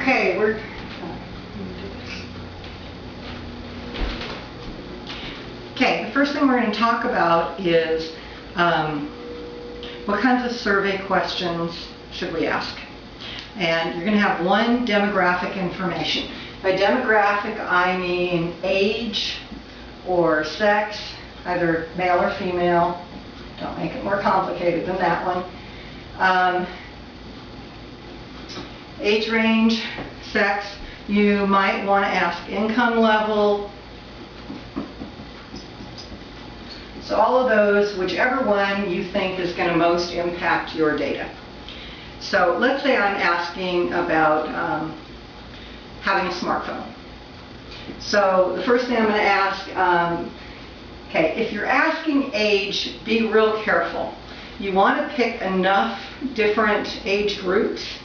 Okay, the first thing we're going to talk about is what kinds of survey questions should we ask? And you're going to have one demographic information. By demographic, I mean age or sex, either male or female. Don't make it more complicated than that one. Age range, sex. You might want to ask income level. So all of those, whichever one you think is going to most impact your data. So let's say I'm asking about having a smartphone. So the first thing I'm going to ask, if you're asking age, be real careful. You want to pick enough different age groups,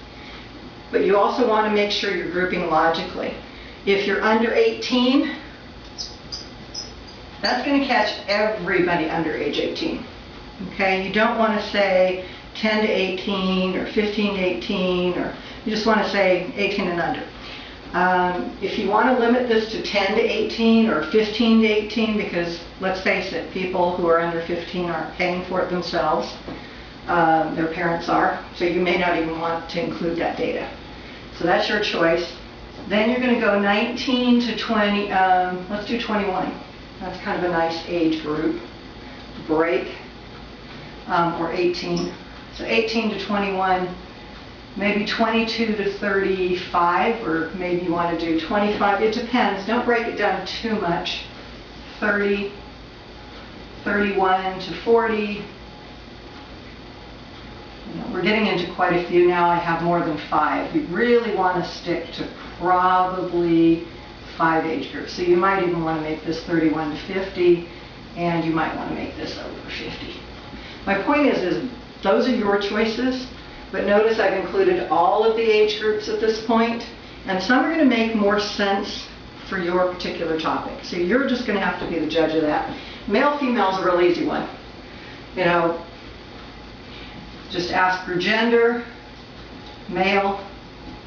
but you also want to make sure you're grouping logically. If you're under 18, that's going to catch everybody under age 18. Okay, you don't want to say 10 to 18 or 15 to 18, or you just want to say 18 and under. If you want to limit this to 10 to 18 or 15 to 18, because let's face it, people who are under 15 aren't paying for it themselves. Their parents are, so you may not even want to include that data. So that's your choice. Then you're going to go 19 to 20, let's do 21. That's kind of a nice age group break, or 18. So 18 to 21, maybe 22 to 35, or maybe you want to do 25. It depends. Don't break it down too much. 30, 31 to 40. We're getting into quite a few now. I have more than 5. You really want to stick to probably 5 age groups. So you might even want to make this 31 to 50, and you might want to make this over 50. My point is those are your choices, but notice I've included all of the age groups at this point, and some are going to make more sense for your particular topic. So you're just going to have to be the judge of that. Male, female is a real easy one. Just ask for gender, male,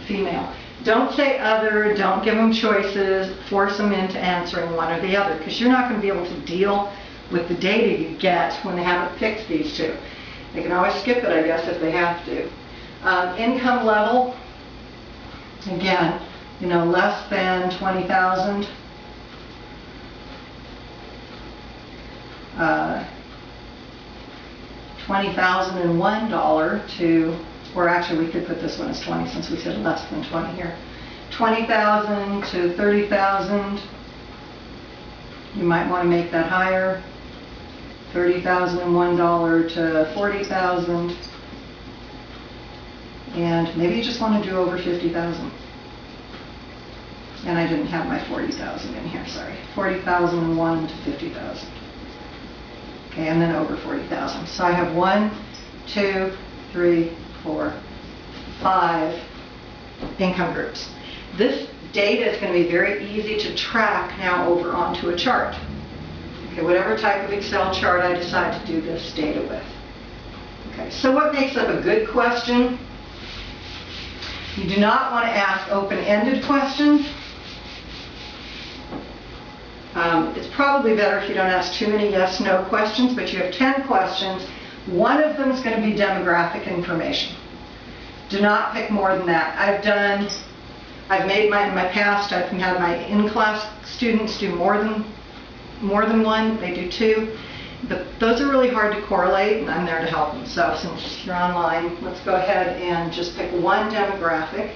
female. Don't say other, don't give them choices, force them into answering one or the other, because you're not going to be able to deal with the data you get when they haven't picked these two. They can always skip it, I guess, if they have to. Income level, again, less than 20,000. $20,001 to, or actually we could put this one as 20 since we said less than 20 here. 20,000 to 30,000. You might want to make that higher. $30,001 to 40,000. And maybe you just want to do over 50,000. And I didn't have my 40,000 in here, sorry. 40,001 to 50,000. Okay, and then over 40,000. So I have 1, 2, 3, 4, 5 income groups. This data is going to be very easy to track now over onto a chart. Okay, whatever type of Excel chart I decide to do this data with. Okay, so what makes up a good question? You do not want to ask open-ended questions. It's probably better if you don't ask too many yes-no questions, but you have 10 questions. One of them is going to be demographic information. Do not pick more than that. I've made mine in my past. I've had my in-class students do more than one. They do 2. Those are really hard to correlate, and I'm there to help them. So since you're online, let's go ahead and just pick one demographic.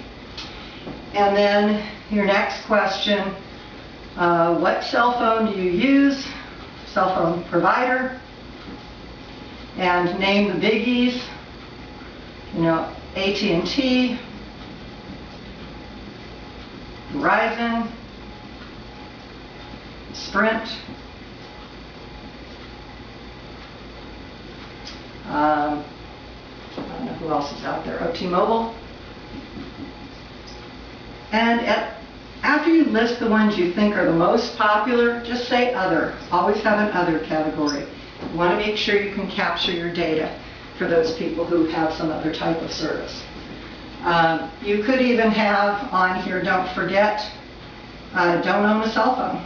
And then your next question, what cell phone do you use? Cell phone provider. And name the biggies. AT&T, Verizon, Sprint, I don't know who else is out there, T-Mobile. And after you list the ones you think are the most popular, just say other. Always have an other category. You want to make sure you can capture your data for those people who have some other type of service. You could even have on here, don't forget, don't own a cell phone.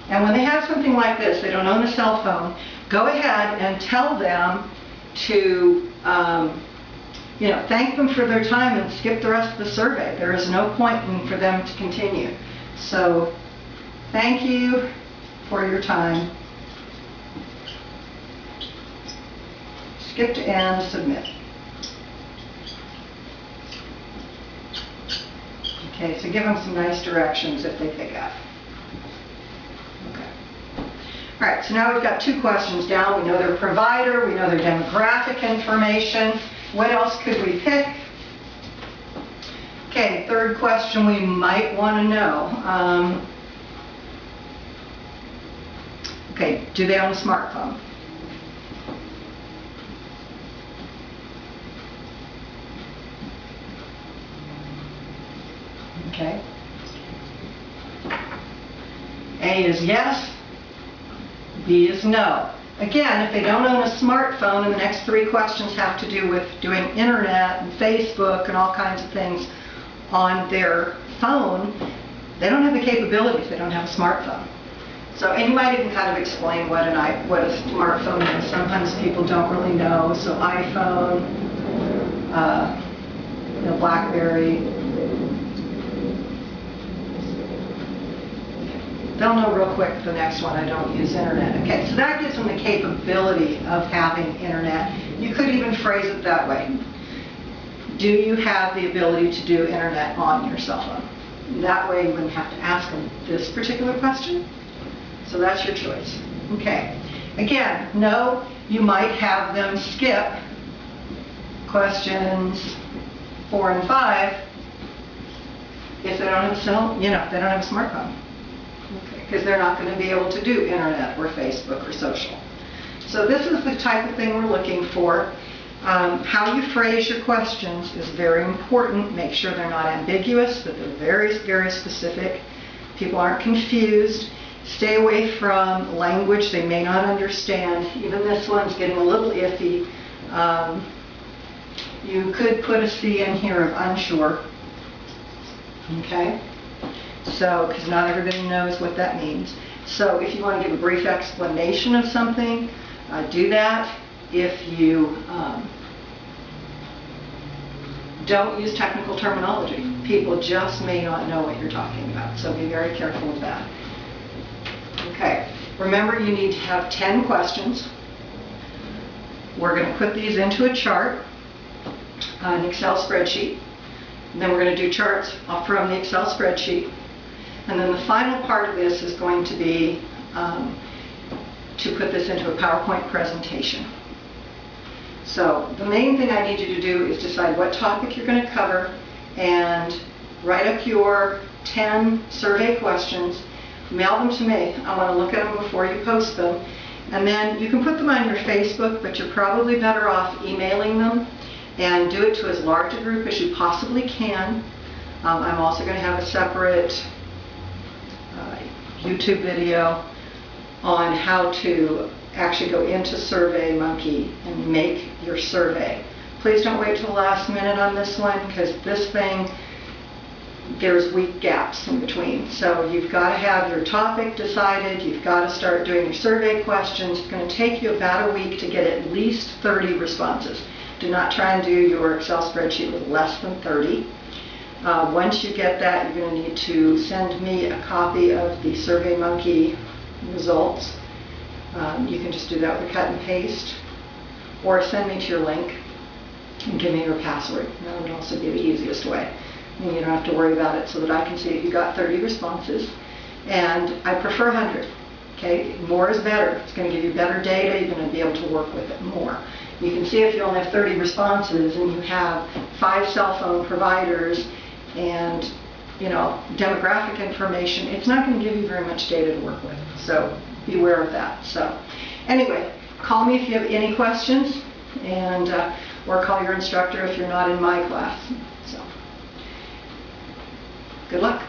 And when they have something like this, they don't own a cell phone, go ahead and tell them to thank them for their time and skip the rest of the survey. There is no point for them to continue. So thank you for your time. Skip to end, submit. Okay, so give them some nice directions if they pick up. Okay. All right, so now we've got 2 questions down. We know their provider, we know their demographic information. What else could we pick? Okay, 3rd question we might want to know. Okay, do they own a smartphone? Okay. A is yes, B is no. Again, if they don't own a smartphone, and the next 3 questions have to do with doing internet and Facebook and all kinds of things on their phone, they don't have the capability if they don't have a smartphone. So, and you might even kind of explain what a smartphone is. Sometimes people don't really know. So iPhone, BlackBerry. They'll know real quick the next one, I don't use internet. Okay, so that gives them the capability of having internet. You could even phrase it that way. Do you have the ability to do internet on your cell phone? That way you wouldn't have to ask them this particular question. So that's your choice. Okay. Again, no, you might have them skip questions 4 and 5 if they don't have they don't have a smartphone. Because they're not going to be able to do internet or Facebook or social. So this is the type of thing we're looking for. How you phrase your questions is very important. Make sure they're not ambiguous, that they're very, very specific. People aren't confused. Stay away from language they may not understand. Even this one's getting a little iffy. You could put a C in here of unsure. Okay? So, because not everybody knows what that means. So if you want to give a brief explanation of something, do that. If you don't use technical terminology, people just may not know what you're talking about. So be very careful of that. Okay, remember you need to have 10 questions. We're going to put these into a chart, an Excel spreadsheet. And then we're going to do charts from the Excel spreadsheet. And then the final part of this is going to be to put this into a PowerPoint presentation. So the main thing I need you to do is decide what topic you're going to cover and write up your 10 survey questions, mail them to me. I want to look at them before you post them. And then you can put them on your Facebook, but you're probably better off emailing them, and do it to as large a group as you possibly can. I'm also going to have a separate YouTube video on how to actually go into SurveyMonkey and make your survey. Please don't wait till the last minute on this one, because this thing, there's weak gaps in between. So you've got to have your topic decided, you've got to start doing your survey questions. It's going to take you about a week to get at least 30 responses. Do not try and do your Excel spreadsheet with less than 30. Once you get that, you're going to need to send me a copy of the SurveyMonkey results. You can just do that with a cut and paste, or send me to your link and give me your password. That would also be the easiest way. And you don't have to worry about it, so that I can see if you got 30 responses. And I prefer 100. Okay, more is better. It's going to give you better data. You're going to be able to work with it more. You can see if you only have 30 responses and you have 5 cell phone providers and demographic information, it's not going to give you very much data to work with. So beware of that. So anyway, call me if you have any questions, and or call your instructor if you're not in my class. So good luck.